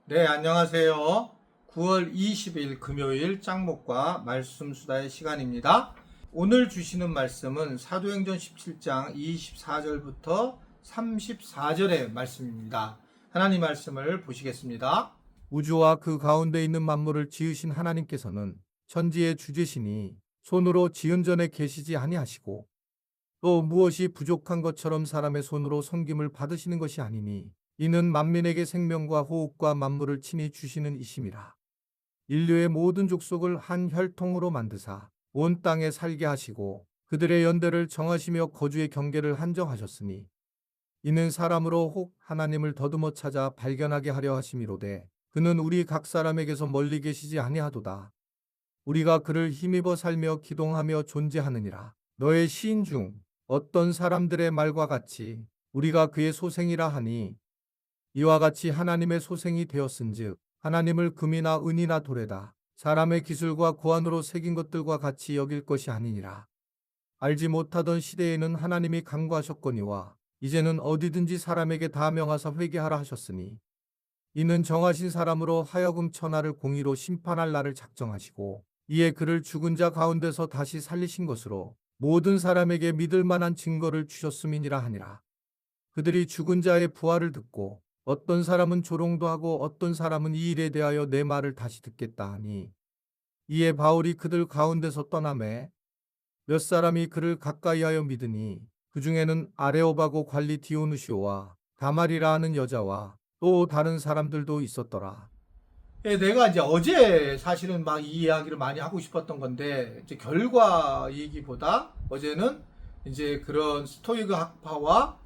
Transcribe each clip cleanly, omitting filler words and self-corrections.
네, 안녕하세요. 9월 20일 금요일 짱목과 말씀 수다의 시간입니다. 오늘 주시는 말씀은 사도행전 17장 24절부터 34절의 말씀입니다. 하나님 말씀을 보시겠습니다. 우주와 그 가운데 있는 만물을 지으신 하나님께서는 천지의 주제시니 손으로 지은 전에 계시지 아니하시고 또 무엇이 부족한 것처럼 사람의 손으로 섬김을 받으시는 것이 아니니 이는 만민에게 생명과 호흡과 만물을 친히 주시는 이심이라. 인류의 모든 족속을 한 혈통으로 만드사 온 땅에 살게 하시고 그들의 연대를 정하시며 거주의 경계를 한정하셨으니 이는 사람으로 혹 하나님을 더듬어 찾아 발견하게 하려 하심이로되 그는 우리 각 사람에게서 멀리 계시지 아니하도다. 우리가 그를 힘입어 살며 기동하며 존재하느니라. 너의 시인 중 어떤 사람들의 말과 같이 우리가 그의 소생이라 하니 이와 같이 하나님의 소생이 되었은즉 하나님을 금이나 은이나 돌에다 사람의 기술과 고안으로 새긴 것들과 같이 여길 것이 아니니라. 알지 못하던 시대에는 하나님이 간구하셨거니와 이제는 어디든지 사람에게 다 명하사 회개하라 하셨으니 이는 정하신 사람으로 하여금 천하를 공의로 심판할 날을 작정하시고 이에 그를 죽은 자 가운데서 다시 살리신 것으로 모든 사람에게 믿을 만한 증거를 주셨음이니라 하니라. 그들이 죽은 자의 부활을 듣고 어떤 사람은 조롱도 하고 어떤 사람은 이 일에 대하여 내 말을 다시 듣겠다 하니 이에 바울이 그들 가운데서 떠나매 몇 사람이 그를 가까이하여 믿으니 그 중에는 아레오바고 관리 디오누시오와 다말이라 하는 여자와 또 다른 사람들도 있었더라. 예, 내가 이제 어제 사실은 막 이 이야기를 많이 하고 싶었던 건데 이제 결과 얘기보다 어제는 이제 그런 스토이그 학파와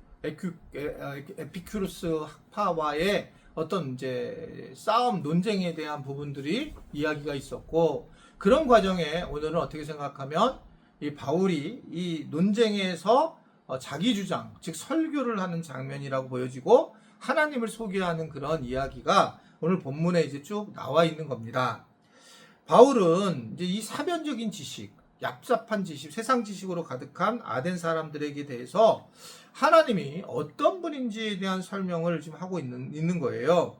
에피큐르스 학파와의 어떤 이제 싸움 논쟁에 대한 부분들이 이야기가 있었고 그런 과정에 오늘은 어떻게 생각하면 이 바울이 이 논쟁에서 자기 주장 즉 설교를 하는 장면이라고 보여지고 하나님을 소개하는 그런 이야기가 오늘 본문에 이제 쭉 나와 있는 겁니다. 바울은 이제 이 사변적인 지식, 얍삽한 지식, 세상 지식으로 가득한 아덴 사람들에게 대해서 하나님이 어떤 분인지에 대한 설명을 지금 하고 있는 거예요.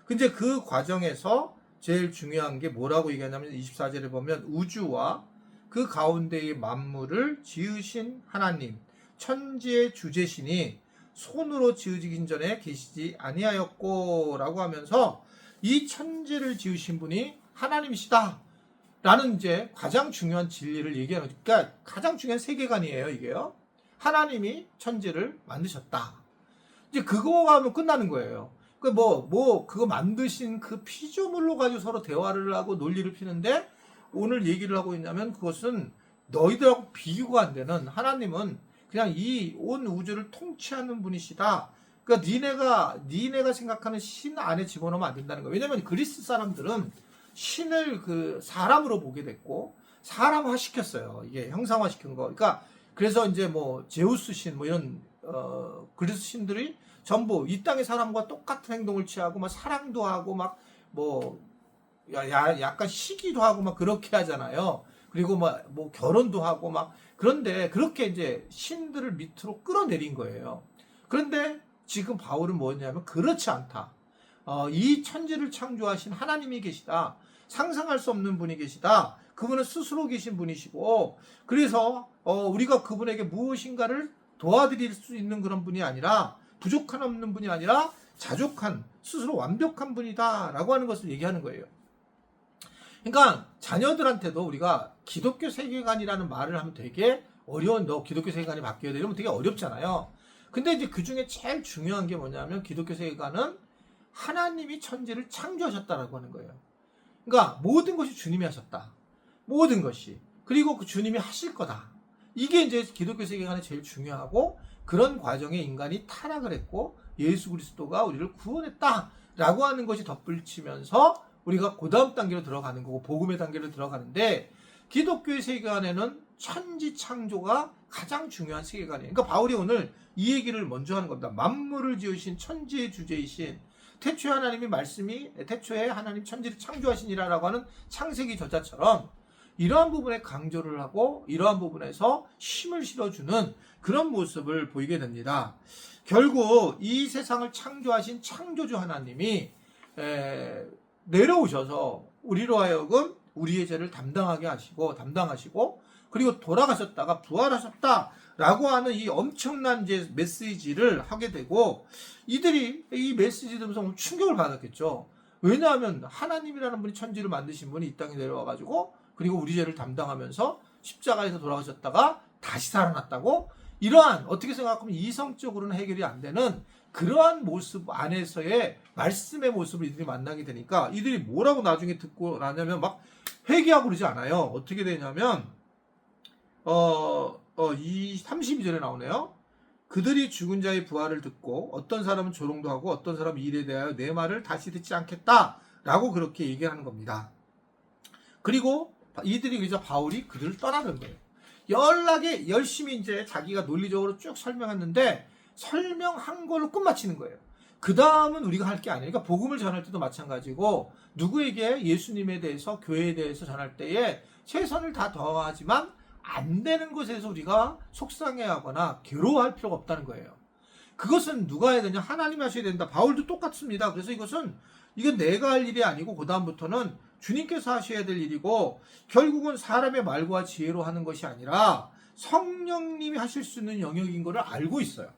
근데 그 과정에서 제일 중요한 게 뭐라고 얘기하냐면 24절에 보면 우주와 그 가운데의 만물을 지으신 하나님, 천지의 주제신이 손으로 지으시기 전에 계시지 아니하였고 라고 하면서 이 천지를 지으신 분이 하나님이시다 라는 이제 가장 중요한 진리를 얘기하는 거죠. 그러니까 가장 중요한 세계관이에요 이게요. 하나님이 천지를 만드셨다. 이제 그거 하면 끝나는 거예요. 그거 만드신 그 피조물로 가지고 서로 대화를 하고 논리를 피는데 오늘 얘기를 하고 있냐면 그것은 너희들하고 비교가 안 되는 하나님은 그냥 이 온 우주를 통치하는 분이시다. 그러니까 니네가 생각하는 신 안에 집어넣으면 안 된다는 거예요. 왜냐면 그리스 사람들은 신을 그 사람으로 보게 됐고 사람화 시켰어요. 이게 형상화 시킨 거. 그러니까 그래서 이제 뭐 제우스 신 뭐 이런 그리스 신들이 전부 이 땅의 사람과 똑같은 행동을 취하고 막 사랑도 하고 막 뭐 약간 시기도 하고 막 그렇게 하잖아요. 그리고 막 뭐 결혼도 하고 막 그런데 그렇게 이제 신들을 밑으로 끌어내린 거예요. 그런데 지금 바울은 뭐냐면 그렇지 않다. 이 천지를 창조하신 하나님이 계시다. 상상할 수 없는 분이 계시다. 그분은 스스로 계신 분이시고 그래서 우리가 그분에게 무엇인가를 도와드릴 수 있는 그런 분이 아니라 부족한 없는 분이 아니라 자족한 스스로 완벽한 분이다라고 하는 것을 얘기하는 거예요. 그러니까 자녀들한테도 우리가 기독교 세계관이라는 말을 하면 되게 어려운 너 기독교 세계관이 바뀌어야 되면 되게 어렵잖아요. 근데 이제 그 중에 제일 중요한 게 뭐냐면 기독교 세계관은 하나님이 천지를 창조하셨다라고 하는 거예요. 그러니까 모든 것이 주님이 하셨다. 모든 것이. 그리고 그 주님이 하실 거다. 이게 이제 기독교 세계관이 제일 중요하고 그런 과정에 인간이 타락을 했고 예수 그리스도가 우리를 구원했다라고 하는 것이 덧붙이면서 우리가 그 다음 단계로 들어가는 거고 복음의 단계로 들어가는데 기독교의 세계관에는 천지 창조가 가장 중요한 세계관이에요. 그러니까 바울이 오늘 이 얘기를 먼저 하는 겁니다. 만물을 지으신 천지의 주제이신 태초에 하나님이 말씀이 태초에 하나님 천지를 창조하시니라라고 하는 창세기 저자처럼 이러한 부분에 강조를 하고 이러한 부분에서 힘을 실어주는 그런 모습을 보이게 됩니다. 결국 이 세상을 창조하신 창조주 하나님이 내려오셔서 우리로 하여금 우리의 죄를 담당하시고 그리고 돌아가셨다가 부활하셨다라고 하는 이 엄청난 이제 메시지를 하게 되고, 이들이 이 메시지 들으면서 충격을 받았겠죠. 왜냐하면 하나님이라는 분이 천지를 만드신 분이 이 땅에 내려와가지고 그리고 우리 죄를 담당하면서 십자가에서 돌아가셨다가 다시 살아났다고, 이러한 어떻게 생각하면 이성적으로는 해결이 안 되는 그러한 모습 안에서의 말씀의 모습을 이들이 만나게 되니까 이들이 뭐라고 나중에 듣고 나냐면 막 회개하고 그러지 않아요. 어떻게 되냐면 이 32절에 나오네요. 그들이 죽은 자의 부활을 듣고 어떤 사람은 조롱도 하고 어떤 사람은 일에 대하여 내 말을 다시 듣지 않겠다라고 그렇게 얘기하는 겁니다. 그리고 이들이 그래서 바울이 그들을 떠나는 거예요. 연락에 열심히 이제 자기가 논리적으로 쭉 설명했는데 설명한 걸로 끝마치는 거예요. 그 다음은 우리가 할 게 아니에요. 그러니까 복음을 전할 때도 마찬가지고 누구에게 예수님에 대해서 교회에 대해서 전할 때에 최선을 다 더하지만 안 되는 것에서 우리가 속상해하거나 괴로워할 필요가 없다는 거예요. 그것은 누가 해야 되냐? 하나님이 하셔야 된다. 바울도 똑같습니다. 그래서 이건 내가 할 일이 아니고 그 다음부터는 주님께서 하셔야 될 일이고, 결국은 사람의 말과 지혜로 하는 것이 아니라 성령님이 하실 수 있는 영역인 것을 알고 있어요.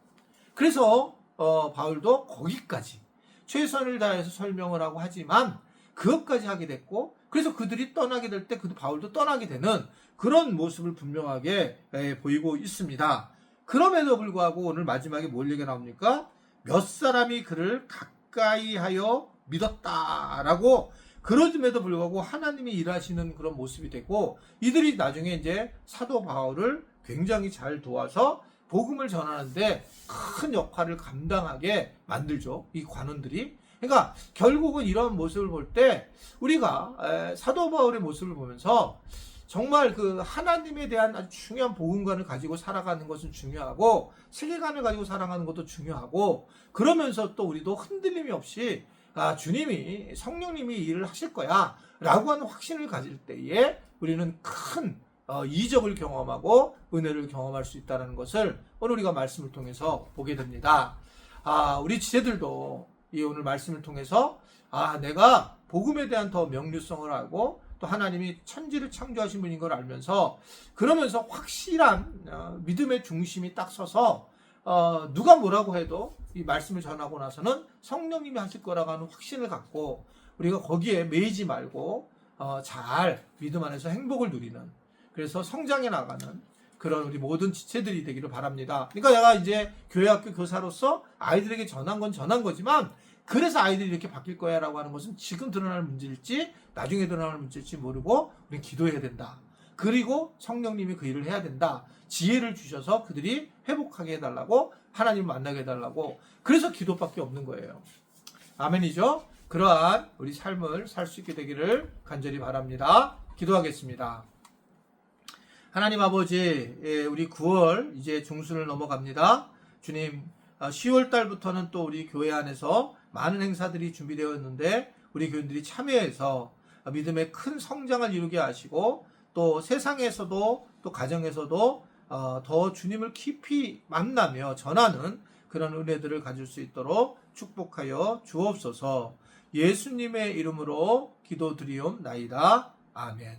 그래서 바울도 거기까지 최선을 다해서 설명을 하고 하지만 그것까지 하게 됐고, 그래서 그들이 떠나게 될 때 바울도 떠나게 되는 그런 모습을 분명하게 보이고 있습니다. 그럼에도 불구하고 오늘 마지막에 뭘 얘기가 나옵니까? 몇 사람이 그를 가까이 하여 믿었다라고, 그러즘에도 불구하고 하나님이 일하시는 그런 모습이 되고, 이들이 나중에 이제 사도 바울을 굉장히 잘 도와서 복음을 전하는데 큰 역할을 감당하게 만들죠. 이 관원들이. 그러니까 결국은 이런 모습을 볼 때 우리가 사도 바울의 모습을 보면서 정말 그 하나님에 대한 아주 중요한 복음관을 가지고 살아가는 것은 중요하고 세계관을 가지고 살아가는 것도 중요하고, 그러면서 또 우리도 흔들림이 없이 주님이 성령님이 일을 하실 거야 라고 하는 확신을 가질 때에 우리는 큰 이적을 경험하고 은혜를 경험할 수 있다는 것을 오늘 우리가 말씀을 통해서 보게 됩니다. 우리 지체들도 이 오늘 말씀을 통해서 내가 복음에 대한 더 명료성을 알고 또 하나님이 천지를 창조하신 분인 걸 알면서, 그러면서 확실한 믿음의 중심이 딱 서서 누가 뭐라고 해도 이 말씀을 전하고 나서는 성령님이 하실 거라고 하는 확신을 갖고 우리가 거기에 매이지 말고 잘 믿음 안에서 행복을 누리는, 그래서 성장해 나가는 그런 우리 모든 지체들이 되기를 바랍니다. 그러니까 내가 이제 교회학교 교사로서 아이들에게 전한 건 전한 거지만, 그래서 아이들이 이렇게 바뀔 거야 라고 하는 것은 지금 드러날 문제일지 나중에 드러날 문제일지 모르고 우리는 기도해야 된다. 그리고 성령님이 그 일을 해야 된다. 지혜를 주셔서 그들이 회복하게 해달라고, 하나님을 만나게 해달라고, 그래서 기도밖에 없는 거예요. 아멘이죠? 그러한 우리 삶을 살 수 있게 되기를 간절히 바랍니다. 기도하겠습니다. 하나님 아버지, 우리 9월 이제 중순을 넘어갑니다. 주님, 10월 달부터는 또 우리 교회 안에서 많은 행사들이 준비되어 있는데 우리 교인들이 참여해서 믿음의 큰 성장을 이루게 하시고, 또 세상에서도 또 가정에서도 더 주님을 깊이 만나며 전하는 그런 은혜들을 가질 수 있도록 축복하여 주옵소서. 예수님의 이름으로 기도드리옵나이다. 아멘.